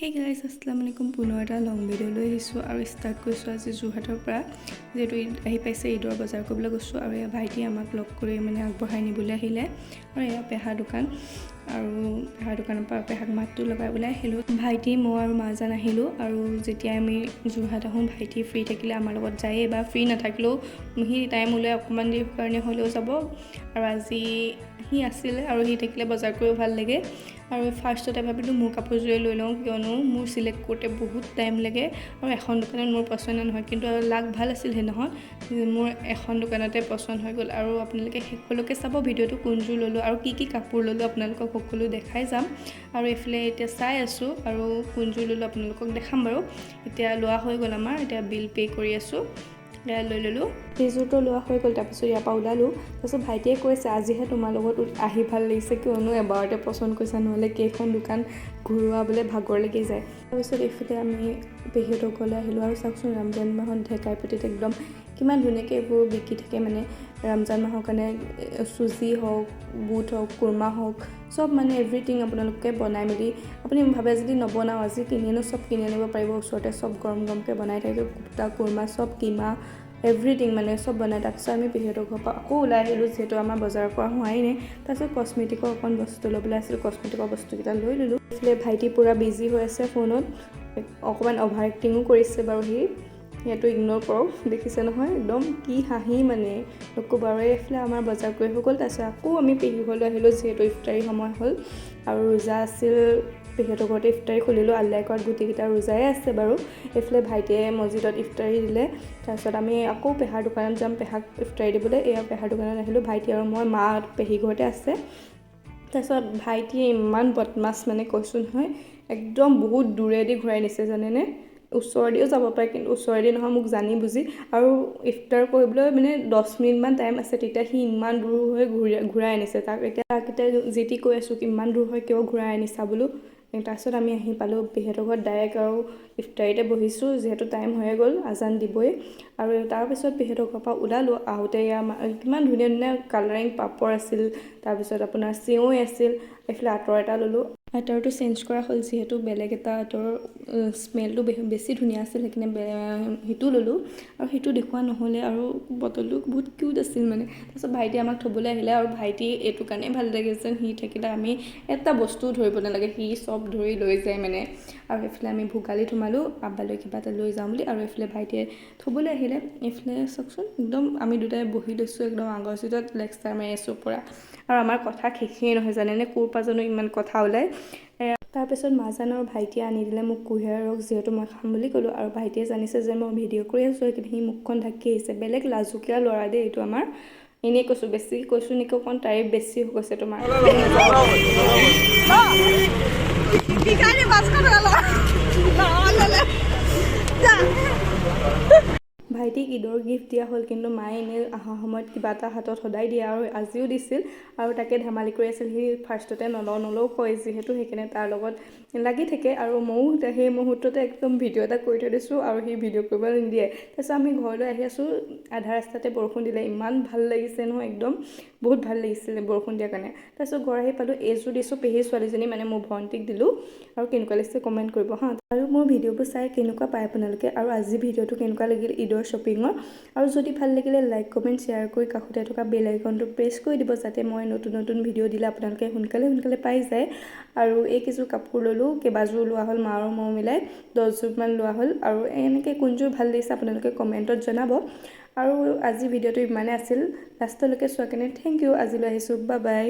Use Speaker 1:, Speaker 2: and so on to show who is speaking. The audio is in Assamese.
Speaker 1: Hey guys, Assalamualaikum পুনৰ এটা লং ভিডিঅ লৈ আহিছোঁ আৰু ষ্টাৰ্ট কৰিছোঁ আজি যোৰহাটৰ পৰা যেটো আহি পাইছে ঈদৰ বজাৰ কৰিবলৈ গৈছোঁ আৰু এয়া ভাইটি আমাক লগ কৰি মানে আগবঢ়াই নিবলৈ আহিলে আৰু এয়া পেহা দোকান আৰু পেহা দোকানৰ পৰা পেহাক মাতটো লগাই ওলাই আহিলোঁ ভাইটি মই আৰু মাজান আহিলোঁ আৰু যেতিয়া আমি যোৰহাট আহোঁ ভাইটি ফ্ৰী থাকিলে আমাৰ লগত যায় বা ফ্ৰী নাথাকিলেও সি টাইম উলিয়াই অকণমান দেৰি কাৰণে হ'লেও যাব আৰু আজি সি আছিল আৰু সি থাকিলে বজাৰ কৰি ভাল লাগে আৰু ফাৰ্ষ্টতে ভাবিলোঁ মোৰ কাপোৰযোৰে লৈ লওঁ কিয়নো মোৰ চিলেক্ট কৰোঁতে বহুত টাইম লাগে আৰু এখন দোকানত মোৰ পচন্দ নহয় কিন্তু লাগ ভাল আছিল সেইদিনাখন মোৰ এখন দোকানতে পচন্দ হৈ গ'ল আৰু আপোনালোকে শেষলৈকে চাব ভিডিঅ'টো কোনযোৰ ল'লোঁ আৰু কি কাপোৰ ল'লোঁ আপোনালোকক সকলো দেখাই যাম আৰু এইফালে এতিয়া চাই আছোঁ আৰু কোনযোৰ ল'লোঁ আপোনালোকক দেখাম বাৰু এতিয়া লোৱা হৈ গ'ল আমাৰ এতিয়া বিল পে' কৰি আছোঁ লৈ ল'লোঁ সেইযোৰটো লোৱা হৈ গ'ল তাৰপিছত ইয়াৰ পৰা ওলালোঁ তাৰপিছত ভাইটিয়ে কৈছে আজিহে তোমাৰ লগত আহি ভাল লাগিছে কিয়নো এবাৰতে পচন্দ কৰিছা নহ'লে কেইখন দোকান ঘূৰোৱাবলৈ ভাগৰ লাগি যায় তাৰপিছত এইফালে আমি পেহীহঁতৰ ঘৰলৈ আহিলোঁ আৰু চাওকচোন ৰমজান মাহত ঢেকাইপতিত একদম কিমান ধুনীয়াকৈ এইবোৰ বিকি থাকে মানে ৰমজান মাহৰ কাৰণে চুজি হওক বুট হওক কুৰমা হওক চব মানে এভৰিথিং আপোনালোকে বনাই মেলি আপুনি ভাবে যদি নবনাওঁ আজি কিনি আনো চব কিনি আনিব পাৰিব ওচৰতে চব গৰম গৰমকৈ বনাই থাকে কুৰ্তা কুৰমা চব কিমা এভৰিথিং মানে চব বনাই তাৰপিছত আমি পেহীহঁতৰ ঘৰৰ পৰা আকৌ ওলাই আহিলোঁ যিহেতু আমাৰ বজাৰৰ পৰা হোৱাই নাই তাৰপিছত কচমেটিকৰ অকণ বস্তু ল'বলৈ আছিল কচমেটিকৰ বস্তুকেইটা লৈ ল'লোঁ এইফালে ভাইটি পূৰা বিজি হৈ আছে ফোনত অকণমান অভাৰ এক্টিঙো কৰিছে বাৰু সি ইয়াতো ইগন'ৰ কৰক দেখিছে নহয় একদম কি হাঁহি মানে নক'ব আৰু এইফালে আমাৰ বজাৰ কৰি হৈ গ'ল তাৰপিছত আকৌ আমি পেহী ঘৰলৈ আহিলোঁ যিহেতু ইফতাৰী সময় হ'ল আৰু ৰোজা আছিল পেহীহঁতৰ ঘৰতে ইফতাৰী খুলিলোঁ আল্লাই কৰাত গোটেইকেইটা ৰোজাই আছে বাৰু এইফালে ভাইটিয়ে মছজিদত ইফতাৰী দিলে তাৰপিছত আমি আকৌ পেহাৰ দোকানত যাম পেহাক ইফতাৰী দিবলৈ এয়া পেহাৰ দোকানত আহিলোঁ ভাইটি আৰু মই মা পেহী ঘৰতে আছে তাৰপিছত ভাইটিয়ে ইমান বদমাছ মানে কৈছোঁ নহয় একদম বহুত দূৰেদি ঘূৰাই নিছে জানেনে ওচৰেদিও যাব পাৰে কিন্তু ওচৰেদি নহয় মোক জানি বুজি আৰু ইফতাৰ কৰিবলৈ মানে 10 মিনিটমান টাইম আছে তেতিয়া সি ইমান দূৰ হৈ ঘূৰাই আনিছে তাক এতিয়া যেতি কৈ আছোঁ কিমান দূৰ হয় কিয় ঘূৰাই আনিছা বোলো তাৰপিছত আমি আহি পালোঁ পেহীহঁতৰ ঘৰত ডাইৰেক্ট আৰু ইফতাৰীতে বহিছোঁ যিহেতু টাইম হৈয়ে গ'ল আজান দিবই আৰু তাৰপিছত পেহীহঁতৰ ঘৰৰ পৰা ওলালোঁ আহোঁতে কিমান ধুনীয়া ধুনীয়া কালাৰিং পাপৰ আছিল তাৰপিছত আপোনাৰ চিঞৈ আছিল এইফালে আঁতৰ এটা ল'লোঁ আঁতৰটো চেঞ্জ কৰা হ'ল যিহেতু বেলেগ এটা আঁতৰ স্মেলটো বেছি ধুনীয়া আছিল সেইকাৰণে সেইটো ল'লোঁ আৰু সেইটো দেখুওৱা নহ'লে আৰু বটলটো বহুত কিউট আছিল মানে তাৰপিছত ভাইটি আমাক থ'বলৈ আহিলে আৰু ভাইটি এইটো কাৰণেই ভাল লাগে যেন সি থাকিলে আমি এটা বস্তুও ধৰিব নালাগে সি চব ধৰি লৈ যায় মানে আৰু এইফালে আমি ভোগালীত সোমালোঁ আব্বালৈ কিবা এটা লৈ যাওঁ বুলি আৰু এইফালে ভাইটিয়ে থ'বলৈ আহিলে এইফালে চাওকচোন একদম আমি দুটাই বহি লৈছোঁ একদম আগৰ চিটত লেকচাৰ মাৰি আছোঁ পৰা আৰু আমাৰ কথা শেষেই নহয় জানেনে ক'ৰ পৰা জানো ইমান কথা ওলায় তাৰপিছত মাজান আৰু ভাইটিয়ে আনি দিলে মোক কুঁহিয়াৰ ৰস যিহেতু মই খাম বুলি ক'লোঁ আৰু ভাইটিয়ে জানিছে যে মই ভিডিঅ' কৰি আছোঁ সেইকাৰণে সি মুখখন ঢাকি আহিছে বেলেগ লাজুকীয়া ল'ৰা দেই এইটো আমাৰ এনেই কৈছোঁ বেছি কৈছোঁ নেকি অকণ তাৰিফ বেছি হৈ গৈছে তোমাৰ ভাইটিক ঈদৰ গিফ্ট দিয়া হ'ল কিন্তু মায়ে এনেই অহা সময়ত কিবা এটা হাতত সদায় দিয়ে আৰু আজিও দিছিল আৰু তাকে ধেমালি কৰি আছিল সি ফাৰ্ষ্টতে নলওঁ কয় যিহেতু সেইকাৰণে তাৰ লগত লাগি থাকে আৰু ময়ো সেই মুহূৰ্ততে একদম ভিডিঅ' এটা কৰি থৈ দিছোঁ আৰু সি ভিডিঅ' কৰিব নিদিয়ে তাৰপিছত আমি ঘৰলৈ আহি আছোঁ আধা ৰাস্তাতে বৰষুণ দিলে ইমান ভাল লাগিছে নহয় একদম বহুত ভাল লাগিছিলে বৰষুণ দিয়াৰ কাৰণে তাৰপিছত ঘৰ আহি পালোঁ এইযোৰ দিছোঁ পেহী ছোৱালীজনী মানে মোৰ ভণ্টিক দিলোঁ আৰু কেনেকুৱা লাগিছে কমেণ্ট কৰিব হা আৰু মোৰ ভিডিঅ'বোৰ চাই কেনেকুৱা পায় আপোনালোকে আৰু আজি ভিডিঅ'টো কেনেকুৱা লাগিল ঈদৰ শ্বপিঙৰ আৰু যদি ভাল লাগিলে লাইক কমেণ্ট শ্বেয়াৰ কৰি কাষতে থকা বেল আইকনটো প্ৰেছ কৰি দিব যাতে মই নতুন ভিডিঅ' দিলে আপোনালোকে সোনকালে পাই যায় আৰু এইকেইযোৰ কাপোৰ ল'লোঁ কেইবাযোৰ লোৱা হ'ল মা আৰু মই মিলাই 10যোৰমান লোৱা হ'ল আৰু এনেকৈ কোনযোৰ ভাল লাগিছে আপোনালোকে কমেণ্টত জনাব আৰু আজি ভিডিঅ'টো ইমানে আছিল লাষ্টলৈকে চোৱাৰ কাৰণে থেংক ইউ আজিলৈ আহিছোঁ বাই বাই